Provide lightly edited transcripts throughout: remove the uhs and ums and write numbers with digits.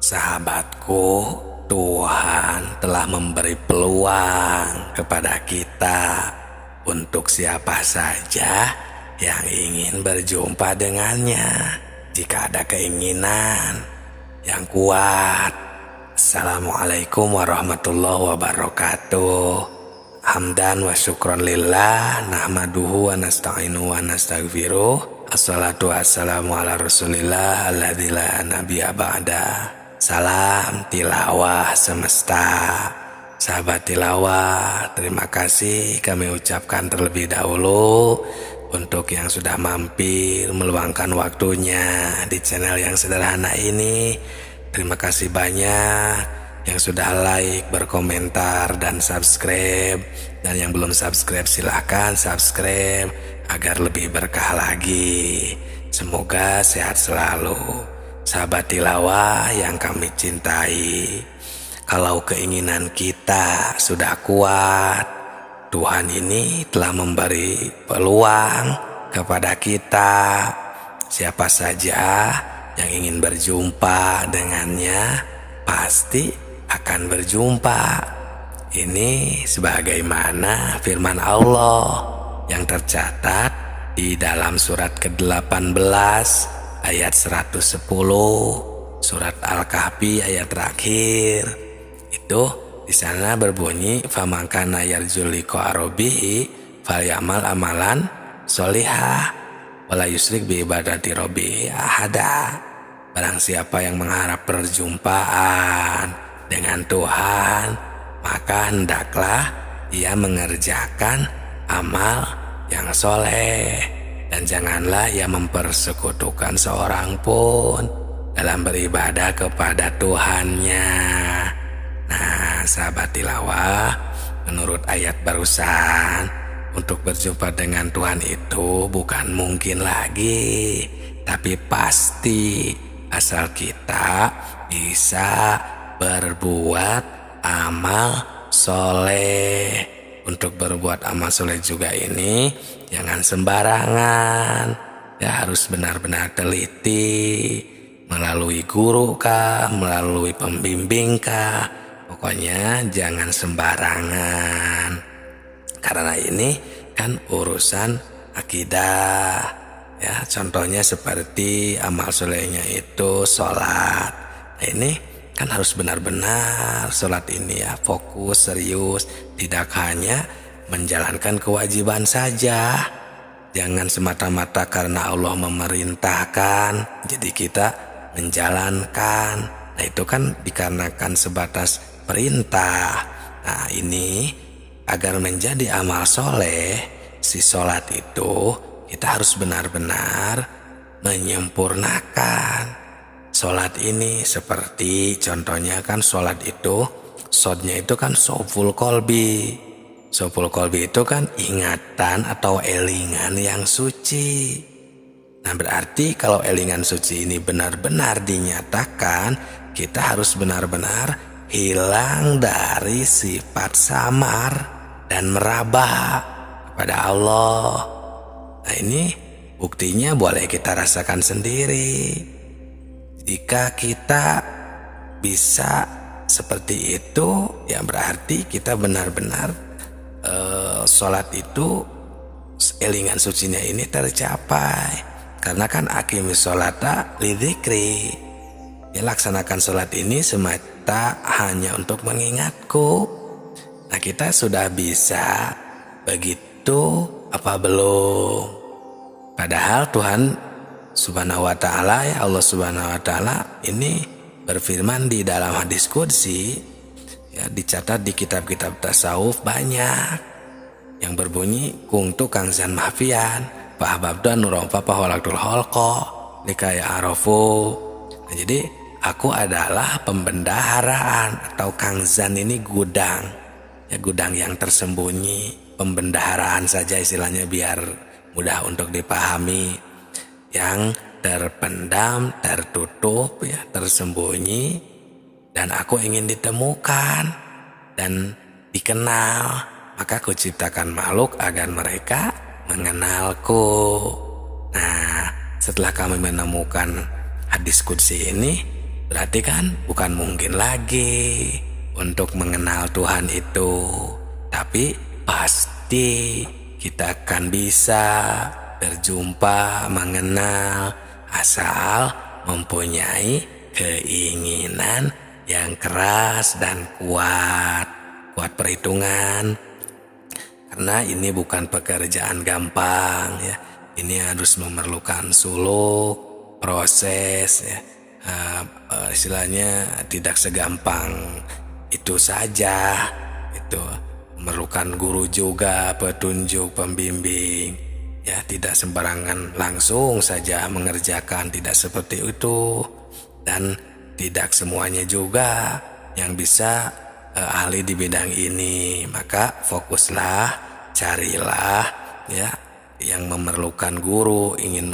Sahabatku, Tuhan telah memberi peluang kepada kita untuk siapa saja yang ingin berjumpa dengannya. Jika ada keinginan yang kuat. Assalamualaikum warahmatullahi wabarakatuh. Hamdan wa syukran lillah, nahmaduhu wa nasta'inu wa nastaghfiruh. Assalatu wassalamu ala rasulillah alladzi la nabiyya ba'da. Salam tilawah semesta. Sahabat tilawah, terima kasih kami ucapkan terlebih dahulu untuk yang sudah mampir meluangkan waktunya di channel yang sederhana ini. Terima kasih banyak yang sudah like, berkomentar, dan subscribe. Dan yang belum subscribe silahkan subscribe agar lebih berkah lagi. Semoga sehat selalu. Sahabat tilawah yang kami cintai, kalau keinginan kita sudah kuat, Tuhan ini telah memberi peluang kepada kita. Siapa saja yang ingin berjumpa dengannya pasti akan berjumpa. Ini sebagaimana firman Allah yang tercatat di dalam surat ke-18 ayat 110, surat Al-Kahfi ayat terakhir. Itu di sana berbunyi, "Faman kana yarju liqa rabbih falyamal amalan sholihah wala yusyrik bi ibadati rabbih ahada." Barang siapa yang mengharap perjumpaan dengan Tuhan, maka hendaklah ia mengerjakan amal yang soleh, dan janganlah ia mempersekutukan seorang pun dalam beribadah kepada Tuhannya. Nah, sahabat tilawah, menurut ayat barusan, untuk berjumpa dengan Tuhan itu bukan mungkin lagi, tapi pasti, asal kita bisa berbuat amal soleh. Untuk berbuat amal soleh juga ini jangan sembarangan, ya harus benar-benar teliti, melalui guru kah, melalui pembimbing kah, pokoknya jangan sembarangan. Karena ini kan urusan akidah, ya contohnya seperti amal solehnya itu sholat. Nah, ini kan harus benar-benar sholat ini ya fokus, serius, tidak hanya menjalankan kewajiban saja. Jangan semata-mata karena Allah memerintahkan jadi kita menjalankan. Nah, itu kan dikarenakan sebatas perintah. Nah, ini agar menjadi amal soleh, si sholat itu kita harus benar-benar menyempurnakan sholat ini. Seperti contohnya kan sholat itu sodnya itu kan soful kolbi. Soful kolbi itu kan ingatan atau elingan yang suci. Nah, berarti kalau elingan suci ini benar-benar dinyatakan, kita harus benar-benar hilang dari sifat samar dan meraba kepada Allah. Nah, ini buktinya boleh kita rasakan sendiri. Jika kita bisa seperti itu, ya berarti kita benar-benar sholat itu elingan sucinya ini tercapai. Karena kan aqimis sholata lidzikri, ya laksanakan sholat ini semata hanya untuk mengingatku. Nah, kita sudah bisa begitu apa belum? Padahal Tuhan Subhanahu wa ta'ala, ya Allah Subhanahu wa ta'ala ini berfirman di dalam hadis qudsi, ya dicatat di kitab-kitab tasawuf banyak yang berbunyi, kungtu kangzan mahfian fahababda nuromfa pahwalaktul holko likaya arofu. Nah, jadi aku adalah pembendaharaan, atau kangzan ini gudang, ya gudang yang tersembunyi, pembendaharaan saja istilahnya biar mudah untuk dipahami, yang terpendam, tertutup, ya tersembunyi, dan aku ingin ditemukan dan dikenal. Maka aku ciptakan makhluk agar mereka mengenalku. Nah, setelah kami menemukan hadis qudsi ini, Berarti kan bukan mungkin lagi untuk mengenal Tuhan itu, tapi pasti kita akan bisa berjumpa, mengenal, asal mempunyai keinginan yang keras dan kuat perhitungan. Karena ini bukan pekerjaan gampang ya. Ini harus memerlukan suluk, proses ya. Istilahnya tidak segampang itu saja. Itu memerlukan guru juga, petunjuk, pembimbing. Ya, tidak sembarangan langsung saja mengerjakan, tidak seperti itu. Dan tidak semuanya juga yang bisa ahli di bidang ini. Maka fokuslah, carilah ya yang memerlukan guru, ingin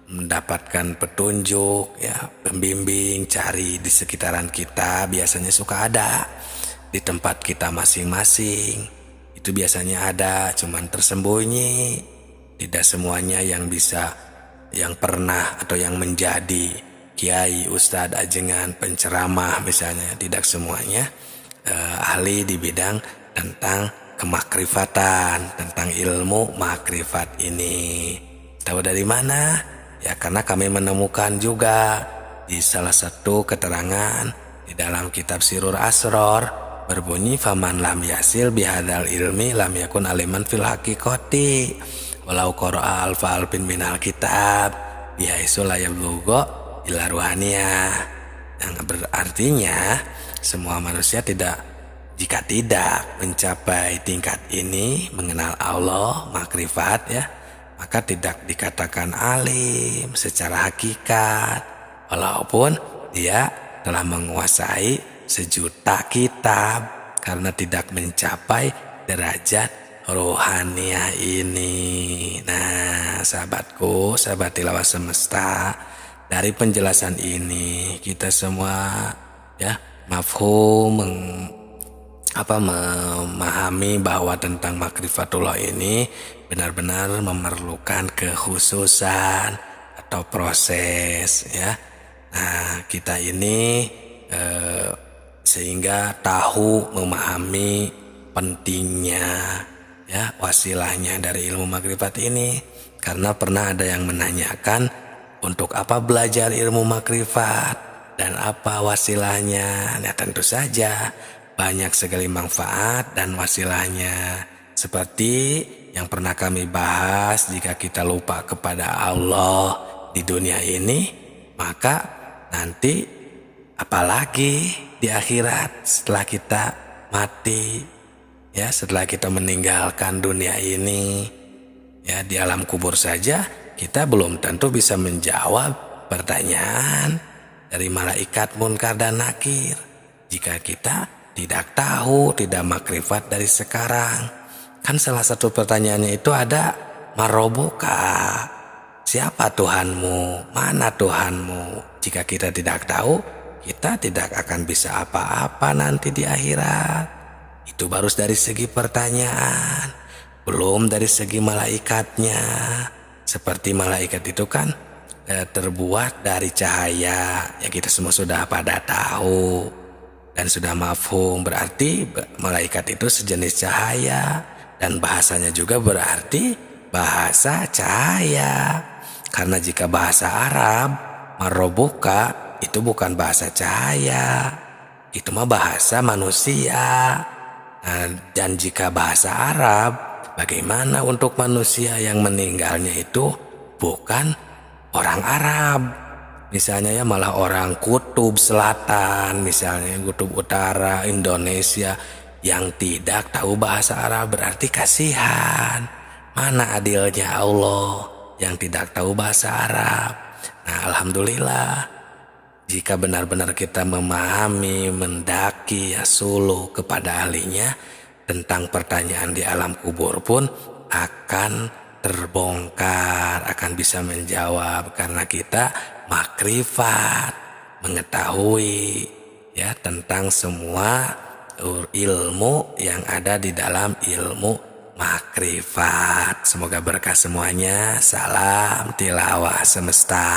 mendapatkan petunjuk ya, pembimbing, cari di sekitaran kita, biasanya suka ada di tempat kita masing-masing. Itu biasanya ada, cuman tersembunyi. Tidak semuanya yang bisa, yang pernah atau yang menjadi kiai, ustadz, ajengan, penceramah misalnya, tidak semuanya ahli di bidang tentang kemakrifatan, tentang ilmu makrifat ini. Tahu dari mana? Ya karena kami menemukan juga di salah satu keterangan di dalam kitab Sirur Asror berbunyi, faman lam yasil bihadal ilmi lam yakun aliman fil haqiqati walau qara'a alfa alfin minal kitab bihaisu la yablugha ila ruhaniyah. Yang berartinya semua manusia jika tidak mencapai tingkat ini, mengenal Allah, makrifat ya, maka tidak dikatakan alim secara hakikat, walaupun dia telah menguasai 1.000.000 kitab, karena tidak mencapai derajat rohaniah ini. Nah, sahabatku, sahabat tilawah semesta, dari penjelasan ini kita semua ya mafhum memahami bahwa tentang makrifatullah ini benar-benar memerlukan kekhususan atau proses ya. Nah, kita ini sehingga tahu memahami pentingnya ya wasilahnya dari ilmu makrifat ini. Karena pernah ada yang menanyakan, untuk apa belajar ilmu makrifat dan apa wasilahnya? Nah, tentu saja banyak sekali manfaat dan wasilahnya. Seperti yang pernah kami bahas, jika kita lupa kepada Allah di dunia ini, maka nanti apalagi di akhirat setelah kita mati, ya setelah kita meninggalkan dunia ini, ya di alam kubur saja kita belum tentu bisa menjawab pertanyaan dari malaikat munkar dan nakir jika kita tidak tahu, tidak makrifat dari sekarang. Kan salah satu pertanyaannya itu ada, marobuka, siapa Tuhanmu, mana Tuhanmu? Jika kita tidak tahu, kita tidak akan bisa apa-apa nanti di akhirat. Itu baru dari segi pertanyaan, belum dari segi malaikatnya. Seperti malaikat itu kan terbuat dari cahaya, ya kita semua sudah pada tahu dan sudah mafhum. Berarti malaikat itu sejenis cahaya, dan bahasanya juga berarti bahasa cahaya. Karena jika bahasa Arab marobuka itu bukan bahasa cahaya, itu mah bahasa manusia. Dan jika bahasa Arab, bagaimana untuk manusia yang meninggalnya itu bukan orang Arab? Misalnya ya malah orang kutub selatan, misalnya kutub utara, Indonesia, yang tidak tahu bahasa Arab, berarti kasihan. Mana adilnya Allah yang tidak tahu bahasa Arab? Nah, alhamdulillah, jika benar-benar kita memahami, mendaki ya suluh kepada ahlinya, tentang pertanyaan di alam kubur pun akan terbongkar, akan bisa menjawab, karena kita makrifat, mengetahui ya tentang semua ilmu yang ada di dalam ilmu makrifat. Semoga berkah semuanya. Salam tilawah semesta.